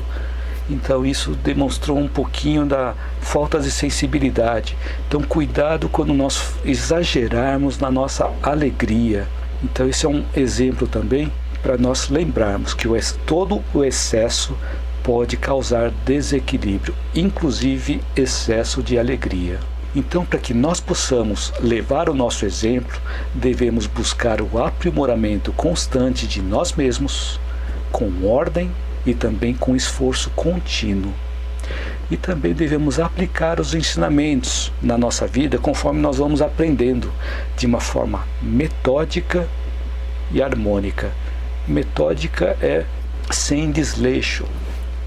Então isso demonstrou um pouquinho da falta de sensibilidade. Então cuidado quando nós exagerarmos na nossa alegria. Então esse é um exemplo também para nós lembrarmos que todo o excesso pode causar desequilíbrio, inclusive excesso de alegria. Então, para que nós possamos levar o nosso exemplo, devemos buscar o aprimoramento constante de nós mesmos, com ordem e também com esforço contínuo. E também devemos aplicar os ensinamentos na nossa vida conforme nós vamos aprendendo, de uma forma metódica e harmônica. Metódica é sem desleixo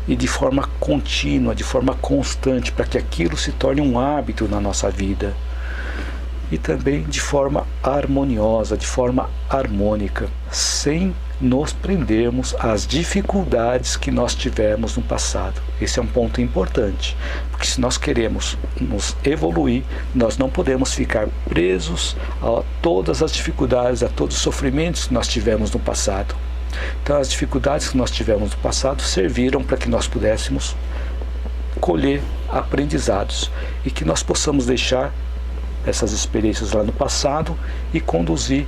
e de forma contínua, de forma constante, para que aquilo se torne um hábito na nossa vida. E também de forma harmoniosa, de forma harmônica, sem nos prendermos às dificuldades que nós tivemos no passado. Esse é um ponto importante, porque se nós queremos nos evoluir, nós não podemos ficar presos a todas as dificuldades, a todos os sofrimentos que nós tivemos no passado. Então as dificuldades que nós tivemos no passado serviram para que nós pudéssemos colher aprendizados e que nós possamos deixar essas experiências lá no passado e conduzir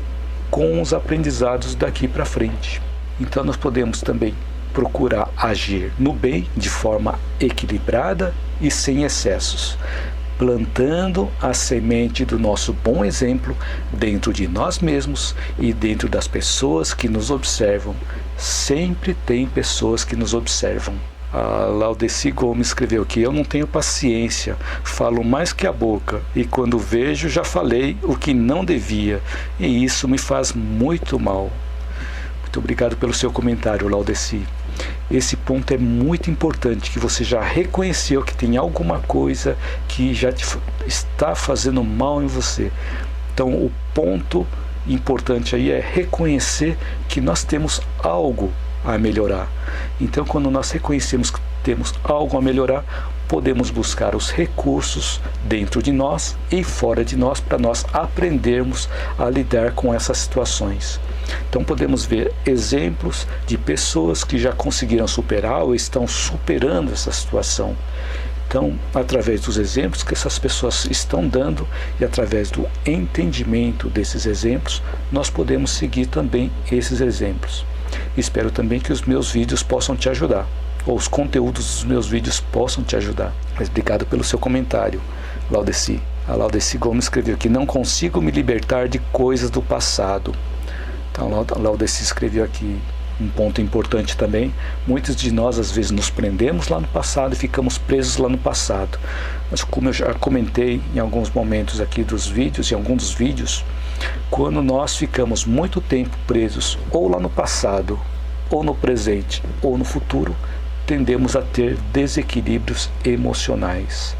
com os aprendizados daqui para frente. Então nós podemos também procurar agir no bem de forma equilibrada e sem excessos, plantando a semente do nosso bom exemplo dentro de nós mesmos e dentro das pessoas que nos observam. Sempre tem pessoas que nos observam. A Laudeci Gomes escreveu que eu não tenho paciência, falo mais que a boca e quando vejo já falei o que não devia e isso me faz muito mal. Muito obrigado pelo seu comentário, Laudeci. Esse ponto é muito importante, que você já reconheceu que tem alguma coisa que já está fazendo mal em você. Então o ponto importante aí é reconhecer que nós temos algo a melhorar. Então quando nós reconhecemos que temos algo a melhorar, podemos buscar os recursos dentro de nós e fora de nós para nós aprendermos a lidar com essas situações. Então podemos ver exemplos de pessoas que já conseguiram superar ou estão superando essa situação. Então, através dos exemplos que essas pessoas estão dando e através do entendimento desses exemplos, nós podemos seguir também esses exemplos. Espero também que os meus vídeos possam te ajudar, ou os conteúdos dos meus vídeos possam te ajudar. Mas obrigado pelo seu comentário, Laudeci. A Laudeci Gomes escreveu que não consigo me libertar de coisas do passado. Então, a Laudeci escreveu aqui um ponto importante também. Muitos de nós às vezes nos prendemos lá no passado e ficamos presos lá no passado. Mas como eu já comentei em alguns momentos aqui dos vídeos, em alguns dos vídeos, quando nós ficamos muito tempo presos ou lá no passado, ou no presente, ou no futuro, tendemos a ter desequilíbrios emocionais.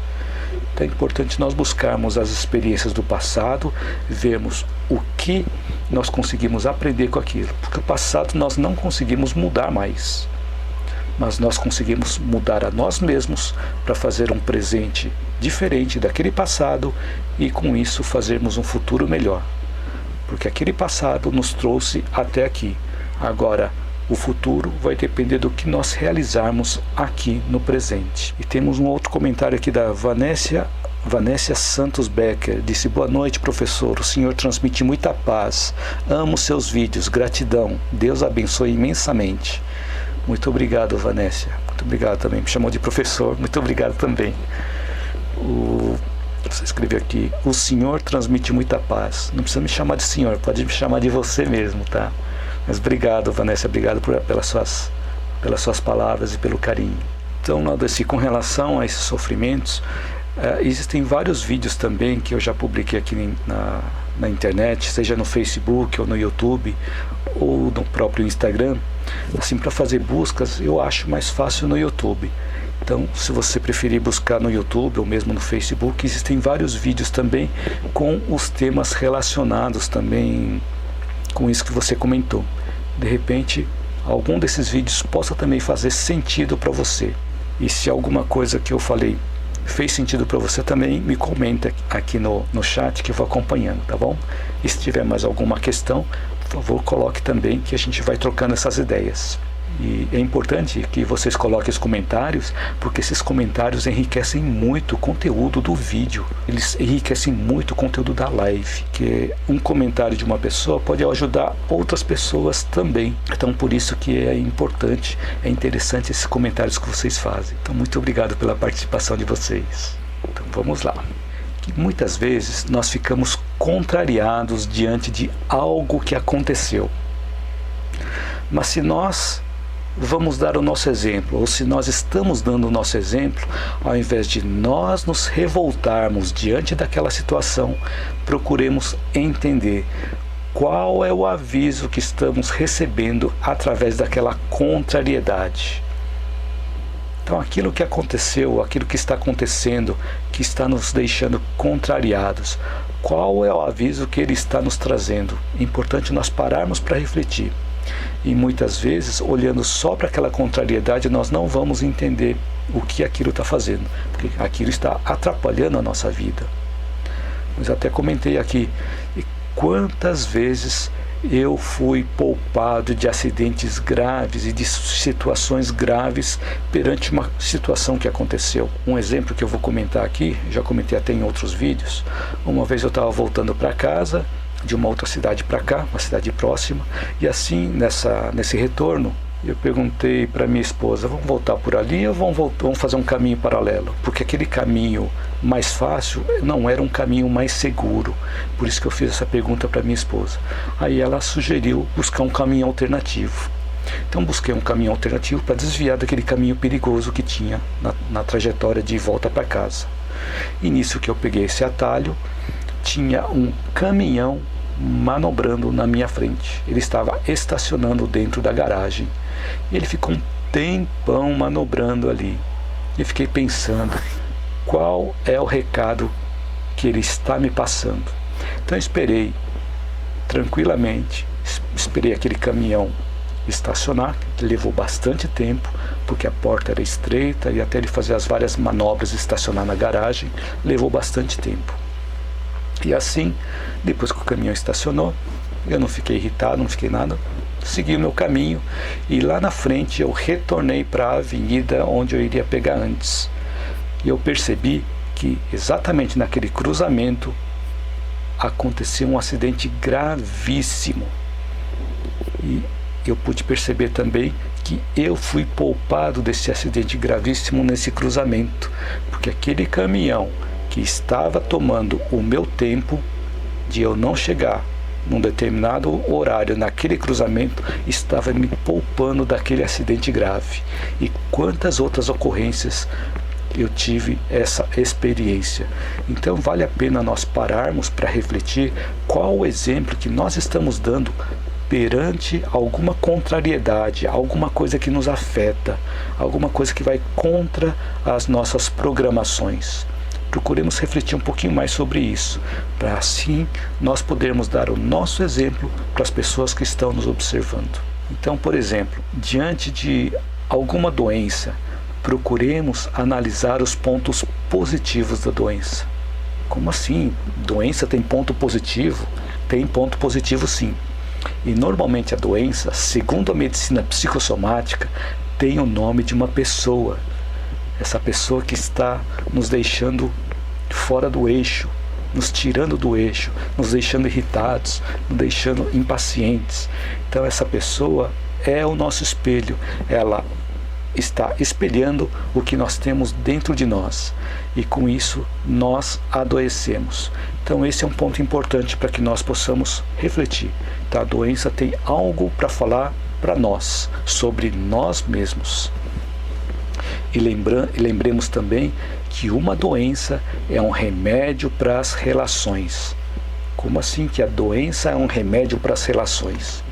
Então é importante nós buscarmos as experiências do passado, vermos o que nós conseguimos aprender com aquilo, porque o passado nós não conseguimos mudar mais, mas nós conseguimos mudar a nós mesmos para fazer um presente diferente daquele passado e com isso fazermos um futuro melhor, porque aquele passado nos trouxe até aqui. Agora o futuro vai depender do que nós realizarmos aqui no presente. E temos um outro comentário aqui da Vanessa Santos Becker. Disse: boa noite, professor. O senhor transmite muita paz. Amo seus vídeos. Gratidão. Deus abençoe imensamente. Muito obrigado, Vanessa. Muito obrigado também. Me chamou de professor. Muito obrigado também. Você escreveu aqui: o senhor transmite muita paz. Não precisa me chamar de senhor, pode me chamar de você mesmo, tá? Mas obrigado, Vanessa, obrigado pelas suas palavras e pelo carinho. Então, Laudeci, com relação a esses sofrimentos, Existem vários vídeos também que eu já publiquei aqui na internet, seja no Facebook ou no YouTube ou no próprio Instagram. Assim, para fazer buscas eu acho mais fácil no YouTube. Então, se você preferir buscar no YouTube ou mesmo no Facebook, existem vários vídeos também com os temas relacionados também com isso que você comentou. De repente, algum desses vídeos possa também fazer sentido para você. E se alguma coisa que eu falei fez sentido para você, também me comenta aqui no chat que eu vou acompanhando, tá bom? E se tiver mais alguma questão, por favor, coloque também, que a gente vai trocando essas ideias. E é importante que vocês coloquem os comentários, porque esses comentários enriquecem muito o conteúdo do vídeo. Eles enriquecem muito o conteúdo da live, que um comentário de uma pessoa pode ajudar outras pessoas também. Então, por isso que é importante, é interessante esses comentários que vocês fazem. Então, muito obrigado pela participação de vocês. Então, vamos lá. Que muitas vezes nós ficamos contrariados diante de algo que aconteceu. Mas se nós vamos dar o nosso exemplo, ou se nós estamos dando o nosso exemplo, ao invés de nós nos revoltarmos diante daquela situação, procuremos entender qual é o aviso que estamos recebendo através daquela contrariedade. Então, aquilo que aconteceu, aquilo que está acontecendo, que está nos deixando contrariados, qual é o aviso que ele está nos trazendo? É importante nós pararmos para refletir. E muitas vezes, olhando só para aquela contrariedade, nós não vamos entender o que aquilo está fazendo, porque aquilo está atrapalhando a nossa vida. Mas até comentei aqui, quantas vezes eu fui poupado de acidentes graves e de situações graves perante uma situação que aconteceu. Um exemplo que eu vou comentar aqui, já comentei até em outros vídeos. Uma vez eu estava voltando para casa, de uma outra cidade para cá, uma cidade próxima, e assim, nesse retorno, eu perguntei para minha esposa, vamos voltar por ali ou vamos fazer um caminho paralelo? Porque aquele caminho mais fácil não era um caminho mais seguro. Por isso que eu fiz essa pergunta para minha esposa. Aí ela sugeriu buscar um caminho alternativo. Então busquei um caminho alternativo para desviar daquele caminho perigoso que tinha na trajetória de volta para casa. E nisso que eu peguei esse atalho, tinha um caminhão manobrando na minha frente. Ele estava estacionando dentro da garagem. Ele ficou um tempão manobrando ali. E fiquei pensando, qual é o recado que ele está me passando? Então eu esperei tranquilamente, esperei aquele caminhão estacionar, que levou bastante tempo, porque a porta era estreita e até ele fazer as várias manobras de estacionar na garagem, levou bastante tempo. E assim, depois que o caminhão estacionou, eu não fiquei irritado, não fiquei nada, segui o meu caminho e lá na frente eu retornei para a avenida onde eu iria pegar antes. E eu percebi que exatamente naquele cruzamento aconteceu um acidente gravíssimo. E eu pude perceber também que eu fui poupado desse acidente gravíssimo nesse cruzamento, porque aquele caminhão que estava tomando o meu tempo de eu não chegar num determinado horário naquele cruzamento, estava me poupando daquele acidente grave. E quantas outras ocorrências eu tive essa experiência. Então vale a pena nós pararmos para refletir qual o exemplo que nós estamos dando perante alguma contrariedade, alguma coisa que nos afeta, alguma coisa que vai contra as nossas programações. Procuremos refletir um pouquinho mais sobre isso, para assim nós podermos dar o nosso exemplo para as pessoas que estão nos observando. Então, por exemplo, diante de alguma doença, procuremos analisar os pontos positivos da doença. Como assim? Doença tem ponto positivo? Tem ponto positivo sim. E normalmente a doença, segundo a medicina psicossomática, tem o nome de uma pessoa. Essa pessoa que está nos deixando fora do eixo, nos tirando do eixo, nos deixando irritados, nos deixando impacientes. Então essa pessoa é o nosso espelho, ela está espelhando o que nós temos dentro de nós e com isso nós adoecemos. Então esse é um ponto importante para que nós possamos refletir. Então, a doença tem algo para falar para nós, sobre nós mesmos. E lembremos também que uma doença é um remédio para as relações. Como assim que a doença é um remédio para as relações?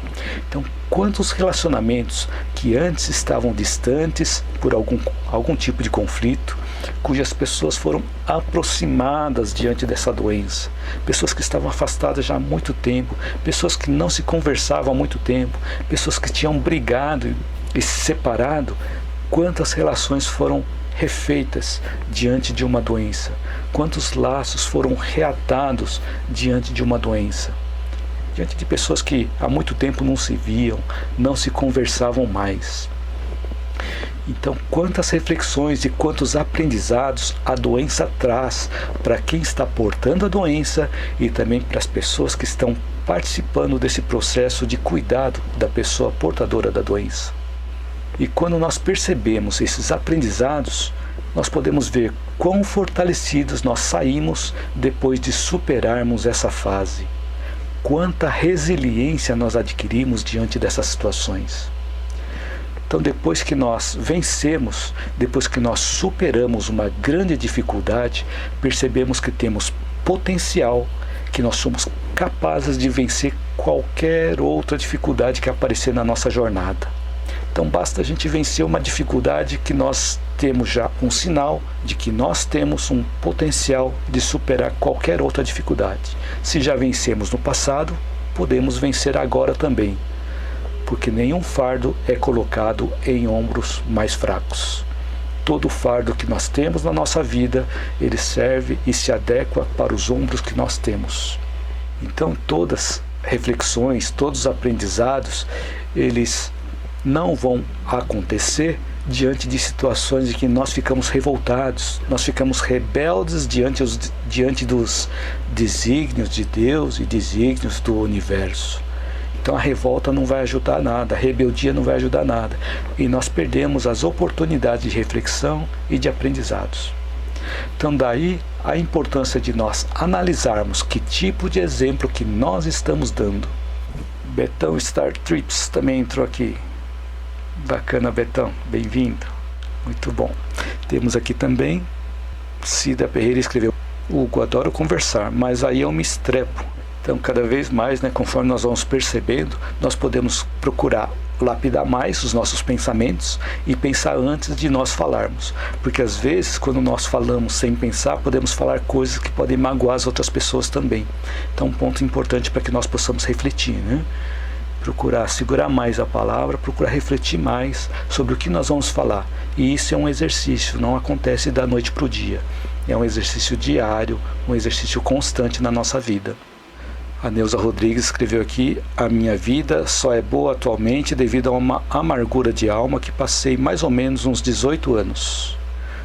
Então, quantos relacionamentos que antes estavam distantes por algum tipo de conflito, cujas pessoas foram aproximadas diante dessa doença, pessoas que estavam afastadas já há muito tempo, pessoas que não se conversavam há muito tempo, pessoas que tinham brigado e se separado, quantas relações foram refeitas diante de uma doença, quantos laços foram reatados diante de uma doença, diante de pessoas que há muito tempo não se viam, não se conversavam mais. Então, quantas reflexões e quantos aprendizados a doença traz para quem está portando a doença e também para as pessoas que estão participando desse processo de cuidado da pessoa portadora da doença. E quando nós percebemos esses aprendizados, nós podemos ver quão fortalecidos nós saímos depois de superarmos essa fase. Quanta resiliência nós adquirimos diante dessas situações. Então, depois que nós vencemos, depois que nós superamos uma grande dificuldade, percebemos que temos potencial, que nós somos capazes de vencer qualquer outra dificuldade que aparecer na nossa jornada. Então basta a gente vencer uma dificuldade que nós temos já um sinal de que nós temos um potencial de superar qualquer outra dificuldade. Se já vencemos no passado, podemos vencer agora também, porque nenhum fardo é colocado em ombros mais fracos. Todo fardo que nós temos na nossa vida, ele serve e se adequa para os ombros que nós temos. Então todas as reflexões, todos os aprendizados, eles não vão acontecer diante de situações em que nós ficamos revoltados, nós ficamos rebeldes diante dos desígnios de Deus e desígnios do universo. Então a revolta não vai ajudar nada, a rebeldia não vai ajudar nada. E nós perdemos as oportunidades de reflexão e de aprendizados. Então daí a importância de nós analisarmos que tipo de exemplo que nós estamos dando. Betão Star Trips também entrou aqui. Bacana, Betão, bem-vindo, muito bom. Temos aqui também Cida Ferreira escreveu: Hugo, adoro conversar, mas aí eu me estrepo. Então cada vez mais, conforme nós vamos percebendo, nós podemos procurar lapidar mais os nossos pensamentos e pensar antes de nós falarmos, porque às vezes quando nós falamos sem pensar, podemos falar coisas que podem magoar as outras pessoas também. Então um ponto importante para que nós possamos refletir, procurar segurar mais a palavra, procurar refletir mais sobre o que nós vamos falar. E isso é um exercício, não acontece da noite para o dia. É um exercício diário, um exercício constante na nossa vida. A Neuza Rodrigues escreveu aqui: a minha vida só é boa atualmente devido a uma amargura de alma que passei mais ou menos uns 18 anos.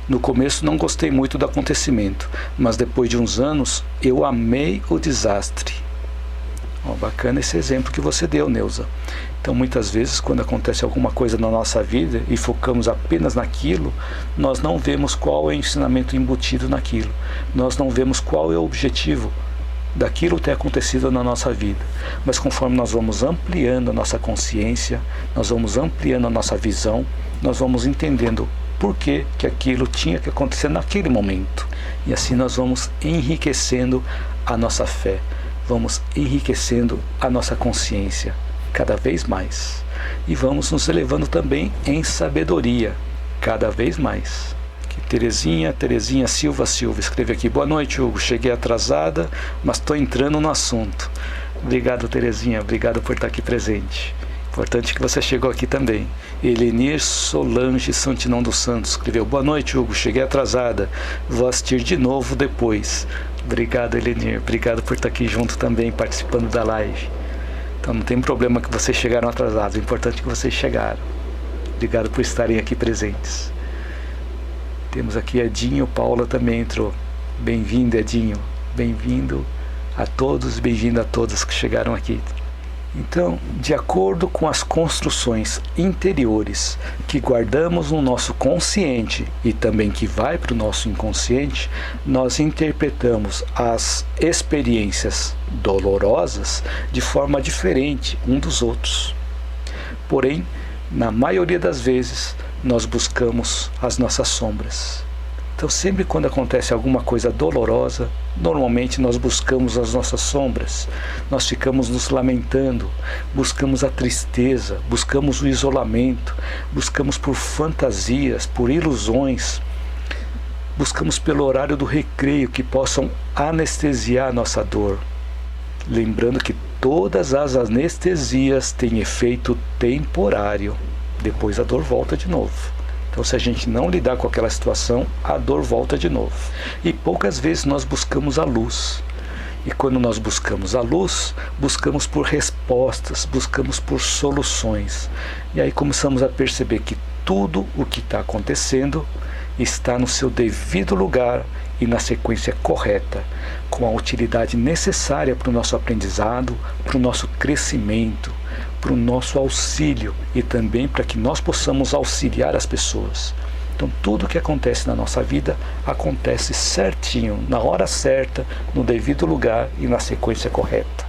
No começo não gostei muito do acontecimento, mas depois de uns anos eu amei o desastre. Bacana esse exemplo que você deu, Neuza. Então muitas vezes quando acontece alguma coisa na nossa vida e focamos apenas naquilo, nós não vemos qual é o ensinamento embutido naquilo. Nós não vemos qual é o objetivo daquilo ter acontecido na nossa vida. Mas conforme nós vamos ampliando a nossa consciência, nós vamos ampliando a nossa visão, nós vamos entendendo por que aquilo tinha que acontecer naquele momento. E assim nós vamos enriquecendo a nossa fé. Vamos enriquecendo a nossa consciência cada vez mais. E vamos nos elevando também em sabedoria cada vez mais. Aqui, Terezinha Silva escreve aqui: boa noite, Hugo. Cheguei atrasada, mas estou entrando no assunto. Obrigado, Terezinha. Obrigado por estar aqui presente. Importante que você chegou aqui também. Elenir Solange Santinão dos Santos escreveu: boa noite, Hugo. Cheguei atrasada. Vou assistir de novo depois. Obrigado, Elenir. Obrigado por estar aqui junto também, participando da live. Então não tem problema que vocês chegaram atrasados. O importante é que vocês chegaram. Obrigado por estarem aqui presentes. Temos aqui Edinho Paula também entrou. Bem-vindo, Edinho. Bem-vindo a todos, bem-vindo a todas que chegaram aqui. Então, de acordo com as construções interiores que guardamos no nosso consciente e também que vai para o nosso inconsciente, nós interpretamos as experiências dolorosas de forma diferente um dos outros. Porém, na maioria das vezes, nós buscamos as nossas sombras. Então sempre quando acontece alguma coisa dolorosa, normalmente nós buscamos as nossas sombras, nós ficamos nos lamentando, buscamos a tristeza, buscamos o isolamento, buscamos por fantasias, por ilusões, buscamos pelo horário do recreio que possam anestesiar a nossa dor. Lembrando que todas as anestesias têm efeito temporário, depois a dor volta de novo. Então, se a gente não lidar com aquela situação, a dor volta de novo. E poucas vezes nós buscamos a luz. E quando nós buscamos a luz, buscamos por respostas, buscamos por soluções. E aí começamos a perceber que tudo o que está acontecendo está no seu devido lugar e na sequência correta, com a utilidade necessária para o nosso aprendizado, para o nosso crescimento, para o nosso auxílio e também para que nós possamos auxiliar as pessoas. Então tudo que acontece na nossa vida acontece certinho, na hora certa, no devido lugar e na sequência correta.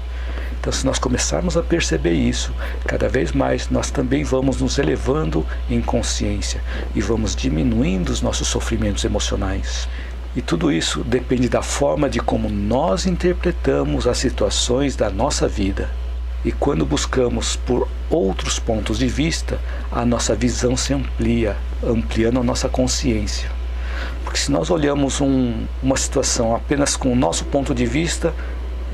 Então se nós começarmos a perceber isso, cada vez mais nós também vamos nos elevando em consciência e vamos diminuindo os nossos sofrimentos emocionais. E tudo isso depende da forma de como nós interpretamos as situações da nossa vida. E quando buscamos por outros pontos de vista, a nossa visão se amplia, ampliando a nossa consciência. Porque se nós olhamos uma situação apenas com o nosso ponto de vista,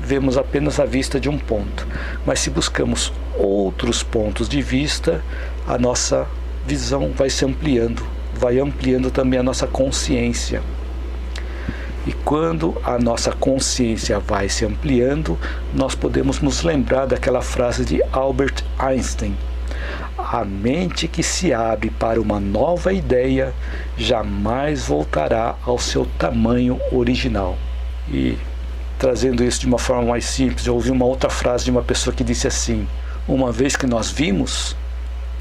vemos apenas a vista de um ponto. Mas se buscamos outros pontos de vista, a nossa visão vai se ampliando, vai ampliando também a nossa consciência. E quando a nossa consciência vai se ampliando, nós podemos nos lembrar daquela frase de Albert Einstein: a mente que se abre para uma nova ideia jamais voltará ao seu tamanho original. E trazendo isso de uma forma mais simples, eu ouvi uma outra frase de uma pessoa que disse assim: uma vez que nós vimos,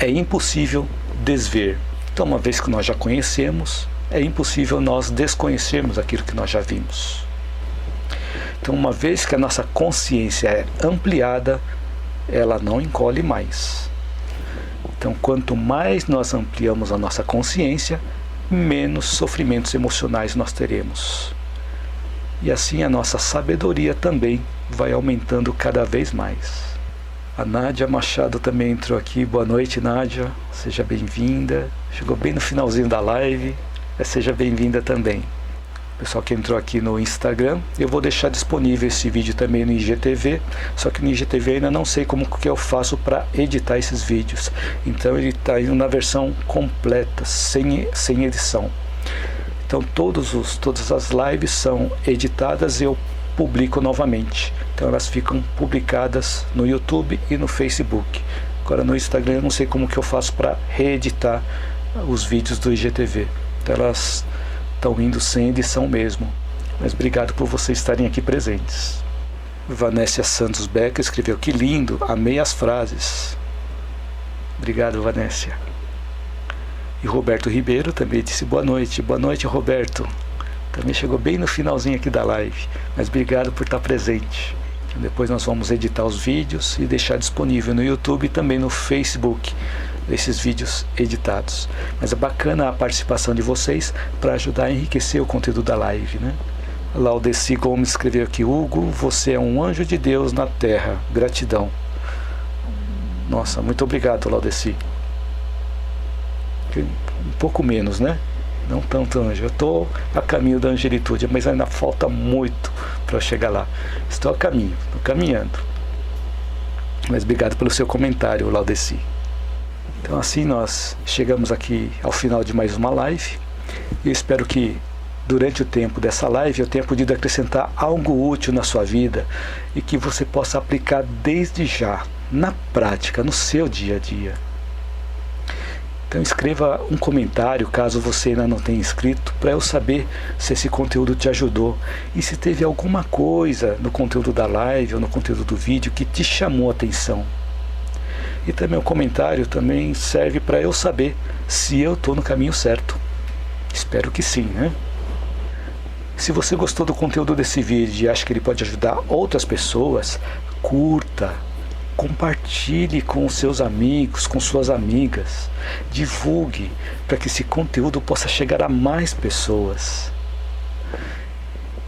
é impossível desver. Então, uma vez que nós já conhecemos, é impossível nós desconhecermos aquilo que nós já vimos. Então, uma vez que a nossa consciência é ampliada, ela não encolhe mais. Então, quanto mais nós ampliamos a nossa consciência, menos sofrimentos emocionais nós teremos. E assim a nossa sabedoria também vai aumentando cada vez mais. A Nádia Machado também entrou aqui. Boa noite, Nádia. Seja bem-vinda. Chegou bem no finalzinho da live. Seja bem-vinda também. Pessoal que entrou aqui no Instagram, eu vou deixar disponível esse vídeo também no IGTV, só que no IGTV ainda não sei como que eu faço para editar esses vídeos. Então ele está indo na versão completa, sem edição. Então todas as lives são editadas e eu publico novamente. Então elas ficam publicadas no YouTube e no Facebook. Agora no Instagram eu não sei como que eu faço para reeditar os vídeos do IGTV. Então elas estão indo sem edição mesmo. Mas obrigado por vocês estarem aqui presentes. Vanessa Santos Becker escreveu: que lindo, amei as frases. Obrigado, Vanessa. E Roberto Ribeiro também disse boa noite. Boa noite, Roberto. Também chegou bem no finalzinho aqui da live. Mas obrigado por estar presente. Então, depois nós vamos editar os vídeos e deixar disponível no YouTube e também no Facebook esses vídeos editados. Mas é bacana a participação de vocês para ajudar a enriquecer o conteúdo da live, né? Laudeci Gomes escreveu aqui: Hugo, você é um anjo de Deus na terra. Gratidão. Nossa, muito obrigado, Laudeci. Um pouco menos, né? Não tanto anjo. Eu estou a caminho da angelitude, mas ainda falta muito para chegar lá. Estou a caminho, estou caminhando. Mas obrigado pelo seu comentário, Laudeci. Então assim nós chegamos aqui ao final de mais uma live. Eu espero que durante o tempo dessa live eu tenha podido acrescentar algo útil na sua vida e que você possa aplicar desde já, na prática, no seu dia a dia. Então escreva um comentário, caso você ainda não tenha escrito, para eu saber se esse conteúdo te ajudou e se teve alguma coisa no conteúdo da live ou no conteúdo do vídeo que te chamou a atenção. E também o comentário também serve para eu saber se eu estou no caminho certo. Espero que sim, né? Se você gostou do conteúdo desse vídeo e acha que ele pode ajudar outras pessoas, curta, Compartilhe com os seus amigos, com suas amigas. Divulgue para que esse conteúdo possa chegar a mais pessoas.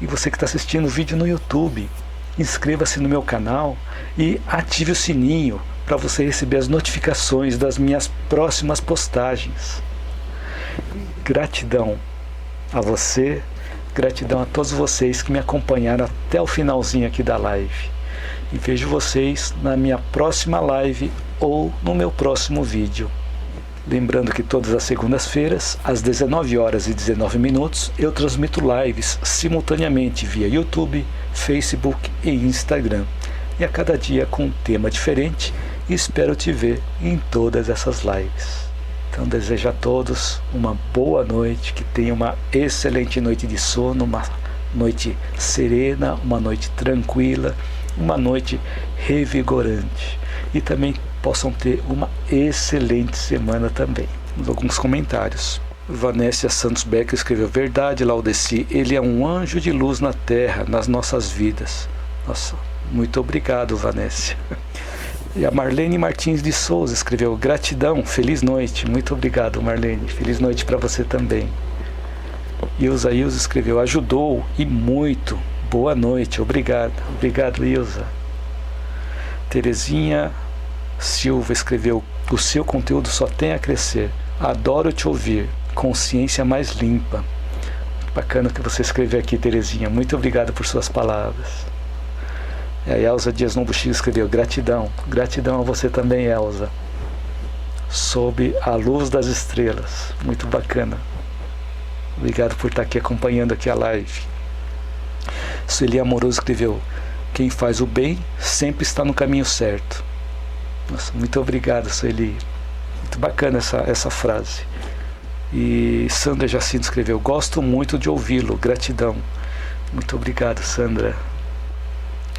E você que está assistindo o vídeo no YouTube, inscreva-se no meu canal e ative o sininho para você receber as notificações das minhas próximas postagens. Gratidão a você, gratidão a todos vocês que me acompanharam até o finalzinho aqui da live. E vejo vocês na minha próxima live ou no meu próximo vídeo. Lembrando que todas as segundas-feiras, às 19h19, eu transmito lives simultaneamente via YouTube, Facebook e Instagram. E a cada dia com um tema diferente, e espero te ver em todas essas lives. Então desejo a todos uma boa noite, que tenham uma excelente noite de sono, uma noite serena, uma noite tranquila, uma noite revigorante. E também possam ter uma excelente semana também. Alguns comentários. Vanessa Santos Becker escreveu: verdade, Laudeci, ele é um anjo de luz na terra, nas nossas vidas. Nossa, muito obrigado, Vanessa. E a Marlene Martins de Souza escreveu: gratidão, feliz noite. Muito obrigado, Marlene, feliz noite para você também. Ilza escreveu: ajudou e muito, boa noite, obrigado. Obrigado, Ilza. Terezinha Silva escreveu: o seu conteúdo só tem a crescer, adoro te ouvir, consciência mais limpa. Bacana que você escreveu aqui, Terezinha, muito obrigado por suas palavras. A Elza Dias Nombuchiga escreveu: gratidão, gratidão a você também, Elza, sob a luz das estrelas, muito bacana, obrigado por estar aqui acompanhando aqui a live. Sueli Amoroso escreveu: quem faz o bem sempre está no caminho certo. Nossa, muito obrigado, Sueli. Muito bacana essa frase. E Sandra Jacinto escreveu: gosto muito de ouvi-lo, gratidão. Muito obrigado, Sandra.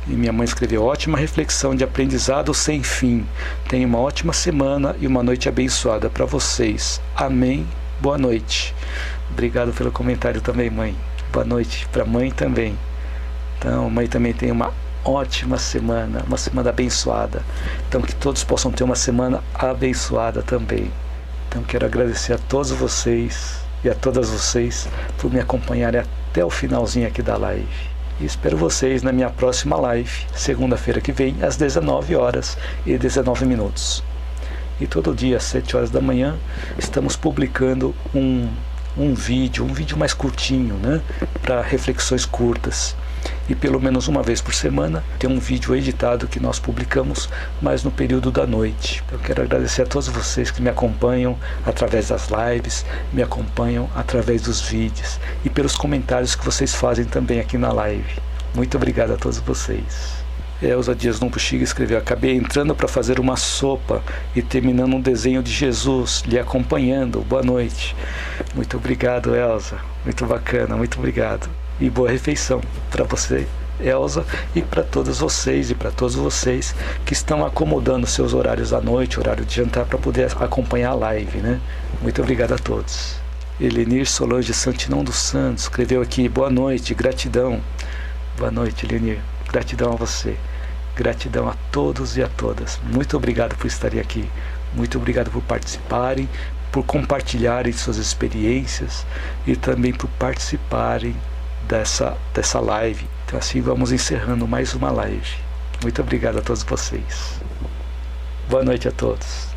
E minha mãe escreveu: ótima reflexão de aprendizado sem fim. Tenha uma ótima semana e uma noite abençoada para vocês. Amém. Boa noite. Obrigado pelo comentário também, mãe. Boa noite para a mãe também. Então, mãe também tem uma ótima semana, uma semana abençoada. Então, que todos possam ter uma semana abençoada também. Então, quero agradecer a todos vocês e a todas vocês por me acompanharem até o finalzinho aqui da live. E espero vocês na minha próxima live, segunda-feira que vem, às 19h19. E todo dia, às 7 horas da manhã, estamos publicando um vídeo mais curtinho, né, para reflexões curtas. E pelo menos uma vez por semana tem um vídeo editado que nós publicamos, mas no período da noite. Eu quero agradecer a todos vocês que me acompanham através das lives, me acompanham através dos vídeos e pelos comentários que vocês fazem também aqui na live. Muito obrigado a todos vocês. Elza Dias Nombuchiga escreveu: acabei entrando para fazer uma sopa e terminando um desenho de Jesus, lhe acompanhando. Boa noite. Muito obrigado, Elza. Muito bacana, muito obrigado. E boa refeição para você, Elza, e para todas vocês e para todos vocês que estão acomodando seus horários à noite, horário de jantar, para poder acompanhar a live, né? Muito obrigado a todos. Elenir Solange Santinão dos Santos escreveu aqui: boa noite, gratidão. Boa noite, Elenir. Gratidão a você. Gratidão a todos e a todas. Muito obrigado por estarem aqui. Muito obrigado por participarem, por compartilharem suas experiências e também por participarem dessa live. Então assim vamos encerrando mais uma live. Muito obrigado a todos vocês. Boa noite a todos.